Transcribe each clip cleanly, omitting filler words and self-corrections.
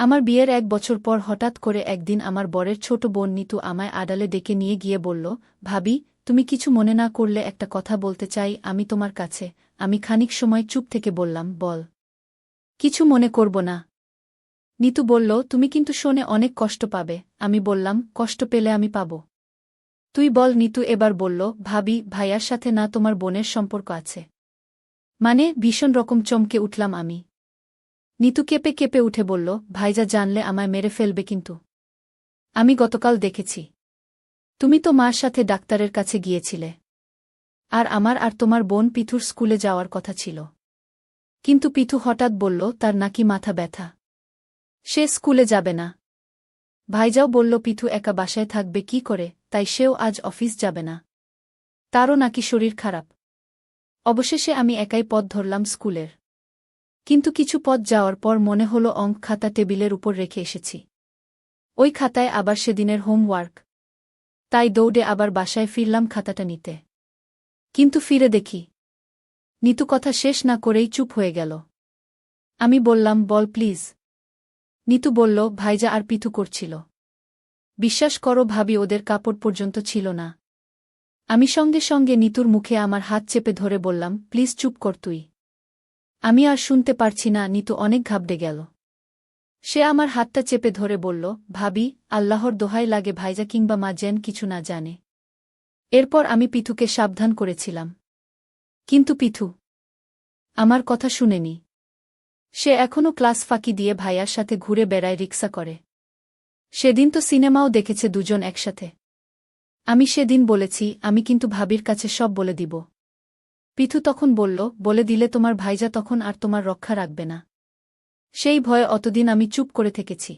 আমার বিয়ের 1 বছর পর হঠাৎ করে একদিন আমার বরের ছোট বোন নিতু আমায় আড়ালে ডেকে নিয়ে গিয়ে বলল, ভাবি, তুমি কিছু মনে না করলে একটা কথা বলতে চাই আমি তোমার কাছে। আমি খানিক সময় চুপ থেকে বললাম, বল। কিছু মনে করব না। নিতু বলল, তুমি কিন্তু শুনে অনেক কষ্ট পাবে। আমি বললাম, কষ্ট পেলে আমি পাব। তুই বল। নিতু এবার বলল, ভাবি, ভাইয়ার সাথে না তোমার বোনের সম্পর্ক আছে? মানে? ভীষণ রকম চমকে উঠলাম আমি। নিতু কেঁপে কেঁপে উঠে বলল, ভাইজা জানলে আমায় মেরে ফেলবে কিন্তু। আমি গতকাল দেখেছি। তুমি তো মার সাথে ডাক্তারের কাছে গিয়েছিলে। আর আমার আর তোমার বোন পিথুর স্কুলে যাওয়ার কথা ছিল। কিন্তু পিথু হঠাৎ বলল তার নাকি মাথা ব্যথা। সে স্কুলে যাবে না। ভাইজাও বলল পিথু একা বাসায় থাকবে কি করে, তাই সেও আজ অফিস যাবে না। তারও নাকি শরীর খারাপ। অবশেষে আমি একাই পথ ধরলাম স্কুলের। কিন্তু কিছু পথ যাওয়ার পর মনে হলো অঙ্ক খাতা টেবিলের উপর রেখে এসেছি। ওই খাতায় আবার সেদিনের হোমওয়ার্ক। তাই দৌড়ে আবার বাসায় ফিরলাম খাতাটা নিতে। কিন্তু ফিরে দেখি নিতু কথা শেষ না করেই চুপ হয়ে গেল। আমি বললাম, বল প্লিজ। নিতু বলল, ভাইজা আর পিথু করছিল। বিশ্বাস করো ভাবি, ওদের কাপড় পর্যন্ত ছিল না। আমি সঙ্গে সঙ্গে নিতুর মুখে আমার হাত চেপে ধরে বললাম, প্লিজ চুপ কর তুই। আমি আর শুনতে পারছি না। নিতু অনেক ঘাবড়ে গেল। সে আমার হাতটা চেপে ধরে বলল, ভাবি, আল্লাহর দোহাই লাগে ভাইজা কিংবা মা যেন কিছু না জানে। এরপর আমি পিথুকে সাবধান করেছিলাম। কিন্তু পিথু আমার কথা শুনেনি। সে এখনও ক্লাস ফাঁকি দিয়ে ভাইয়ার সাথে ঘুরে বেড়ায়, রিক্সা করে। সেদিন তো সিনেমাও দেখেছে দুজন একসাথে। আমি সেদিন বলেছি, আমি কিন্তু ভাবির কাছে সব বলে দিব। পিথু তখন বলল, বলে দিলে তোমার ভাইজা তখন আর তোমার রক্ষা রাখবে না। সেই ভয়ে অতদিন আমি চুপ করে থেকেছি।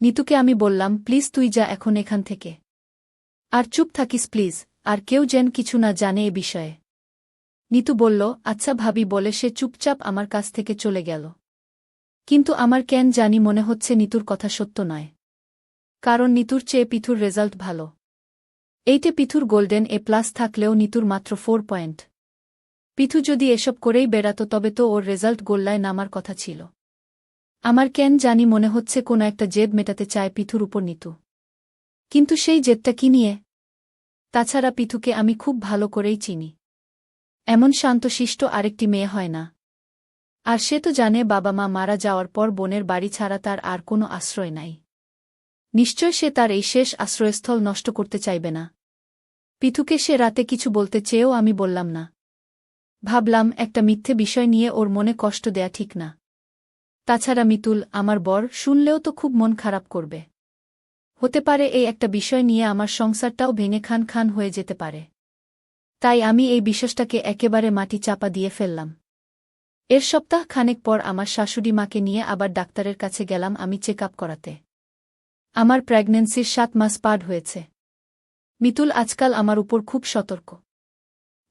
নিতুকে আমি বললাম, প্লিজ তুই যা এখন এখান থেকে। আর চুপ থাকিস প্লিজ, আর কেউ যেন কিছু না জানে এ বিষয়ে। নিতু বলল, আচ্ছা ভাবি বলে সে চুপচাপ আমার কাছ থেকে চলে গেল। কিন্তু আমার কেন জানি মনে হচ্ছে নিতুর কথা সত্য নয়। কারণ নিতুর চেয়ে পিথুর রেজাল্ট ভালো। এইটে পিথুর গোল্ডেন এ প্লাস থাকলেও নিতুর মাত্র 4 পয়েন্ট। পিথু যদি এসব করেই বেড়াত তবে তো ওর রেজাল্ট গোল্লায় নামার কথা ছিল। আমার কেন জানি মনে হচ্ছে কোনো একটা জেদ মেটাতে চায় পিথুর উপর নিতু। কিন্তু সেই জেদটা কি নিয়ে? তাছাড়া পিথুকে আমি খুব ভালো করেই চিনি। এমন শান্তশিষ্ট আরেকটি মেয়ে হয় না। আর সে তো জানে বাবা মা মারা যাওয়ার পর বোনের বাড়ি ছাড়া তার আর কোনো আশ্রয় নাই। নিশ্চয় সে তার এই শেষ আশ্রয়স্থল নষ্ট করতে চাইবে না। পিথুকে সে রাতে কিছু বলতে চেয়েও আমি বললাম না। ভাবলাম, একটা মিথ্যে বিষয় নিয়ে ওর মনে কষ্ট দেয়া ঠিক না। তাছাড়া মিতুল, আমার বর, শুনলেও তো খুব মন খারাপ করবে। হতে পারে এই একটা বিষয় নিয়ে আমার সংসারটাও ভেঙে খান খান হয়ে যেতে পারে। তাই আমি এই বিশ্বাসটাকে একেবারে মাটি চাপা দিয়ে ফেললাম। এর সপ্তাহ খানেক পর আমার শাশুড়ি মাকে নিয়ে আবার ডাক্তারের কাছে গেলাম আমি চেক আপ করাতে। আমার প্রেগন্যান্সির 7 মাস পার হয়েছে। মিতুল আজকাল আমার উপর খুব সতর্ক।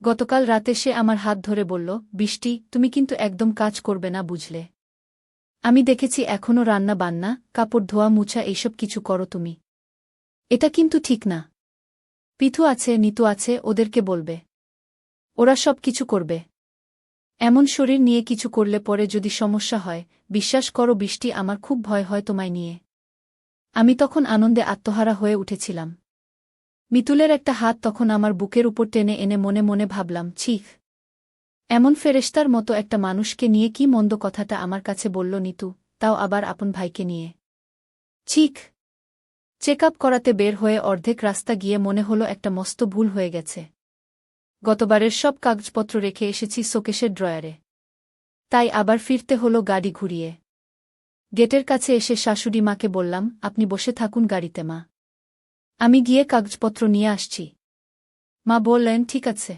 গতকাল রাতে সে আমার হাত ধরে বলল, বৃষ্টি, তুমি কিন্তু একদম কাজ করবে না বুঝলে। আমি দেখেছি এখনও রান্না বান্না, কাপড় ধোয়া মুছা এইসব কিছু করো তুমি। এটা কিন্তু ঠিক না। পিথু আছে, নিতু আছে, ওদেরকে বলবে। ওরা সব কিছু করবে। এমন শরীর নিয়ে কিছু করলে পরে যদি সমস্যা হয়, বিশ্বাস করো বৃষ্টি, আমার খুব ভয় হয় তোমায় নিয়ে। আমি তখন আনন্দে আত্মহারা হয়ে উঠেছিলাম। মিতুলের একটা হাত তখন আমার বুকের উপর টেনে এনে মনে মনে ভাবলাম, ছিঃ, এমন ফেরেশতার মতো একটা মানুষকে নিয়ে কি মন্দ কথাটা আমার কাছে বলল নিতু, তাও আবার আপন ভাইকে নিয়ে। ছিঃ। চেক আপ করাতে বের হয়ে অর্ধেক রাস্তা গিয়ে মনে হলো একটা মস্ত ভুল হয়ে গেছে। গতবারের সব কাগজপত্র রেখে এসেছি শোকেসের ড্রয়ারে। তাই আবার ফিরতে হলো গাড়ি ঘুরিয়ে। গেটের কাছে এসে শাশুড়ি মাকে বললাম, আপনি বসে থাকুন গাড়িতে মা। আমি গিয়ে কাগজপত্র নিয়ে আসছি। মা বললেন, ঠিক আছে।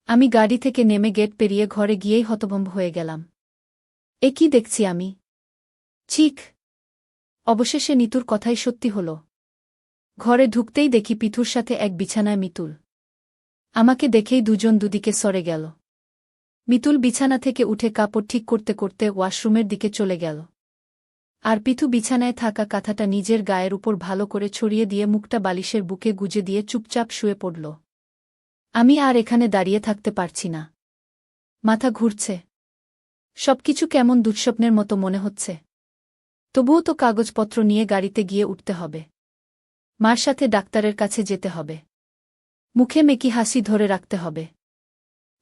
আমি গাড়ি থেকে নেমে গেট পেরিয়ে ঘরে গিয়েই হতভম্ব হয়ে গেলাম। এ কি দেখছি আমি? ছিঃ। অবশেষে নিতুর কথাই সত্যি হল। ঘরে ঢুকতেই দেখি পিথুর সাথে এক বিছানায় মিতুল। আমাকে দেখেই দুজন দুদিকে সরে গেল। মিতুল বিছানা থেকে উঠে কাপড় ঠিক করতে করতে ওয়াশরুমের দিকে চলে গেল। আর পিথু বিছানায় থাকা কাঁথাটা নিজের গায়ের উপর ভালো করে ছড়িয়ে দিয়ে মুখটা বালিশের বুকে গুজে দিয়ে চুপচাপ শুয়ে পড়ল। আমি আর এখানে দাঁড়িয়ে থাকতে পারছি না। মাথা ঘুরছে। সবকিছু কেমন দুঃস্বপ্নের মতো মনে হচ্ছে। তবুও তো কাগজপত্র নিয়ে গাড়িতে গিয়ে উঠতে হবে। মার সাথে ডাক্তারের কাছে যেতে হবে। মুখে মেকি হাসি ধরে রাখতে হবে।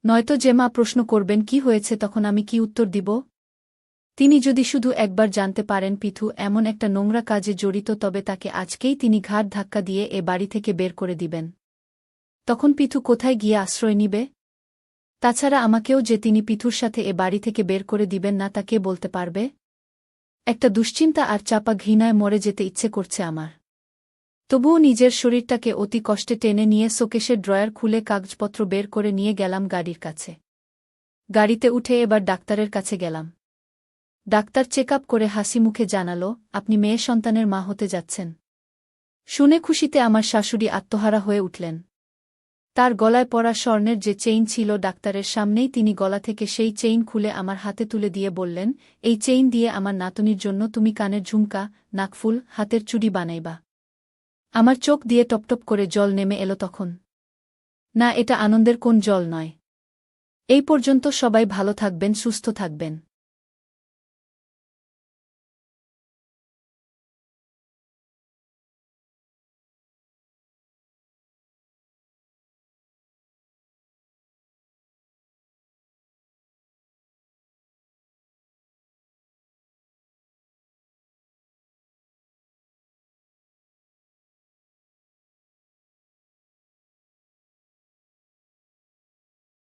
নয়তো যে মা প্রশ্ন করবেন কি হয়েছে, তখন আমি কি উত্তর দিব? তিনি যদি শুধু একবার জানতে পারেন পিথু এমন একটা নোংরা কাজে জড়িত, তবে তাকে আজকেই তিনি ঘাড় ধাক্কা দিয়ে এ বাড়ি থেকে বের করে দিবেন। তখন পিথু কোথায় গিয়ে আশ্রয় নিবে? তাছাড়া আমাকেও যে তিনি পিথুর সাথে এ বাড়ি থেকে বের করে দিবেন না, তা কে বলতে পারবে? একটা দুশ্চিন্তা আর চাপা ঘৃণায় মরে যেতে ইচ্ছে করছে আমার। তবুও নিজের শরীরটাকে অতি কষ্টে টেনে নিয়ে শোকেশের ড্রয়ার খুলে কাগজপত্র বের করে নিয়ে গেলাম গাড়ির কাছে। গাড়িতে উঠে এবার ডাক্তারের কাছে গেলাম। ডাক্তার চেক আপ করে হাসি মুখে জানালো, আপনি মেয়ে সন্তানের মা হতে যাচ্ছেন। শুনে খুশিতে আমার শাশুড়ি আত্মহারা হয়ে উঠলেন। তার গলায় পরা স্বর্ণের যে চেইন ছিল, ডাক্তারের সামনেই তিনি গলা থেকে সেই চেইন খুলে আমার হাতে তুলে দিয়ে বললেন, এই চেইন দিয়ে আমার নাতনির জন্য তুমি কানের ঝুমকা, নাকফুল, হাতের চুড়ি বানাইবা। আমার চোখ দিয়ে টপটপ করে জল নেমে এলো তখন। না, এটা আনন্দের কোন জল নয়। এই পর্যন্ত সবাই ভালো থাকবেন, সুস্থ থাকবেন।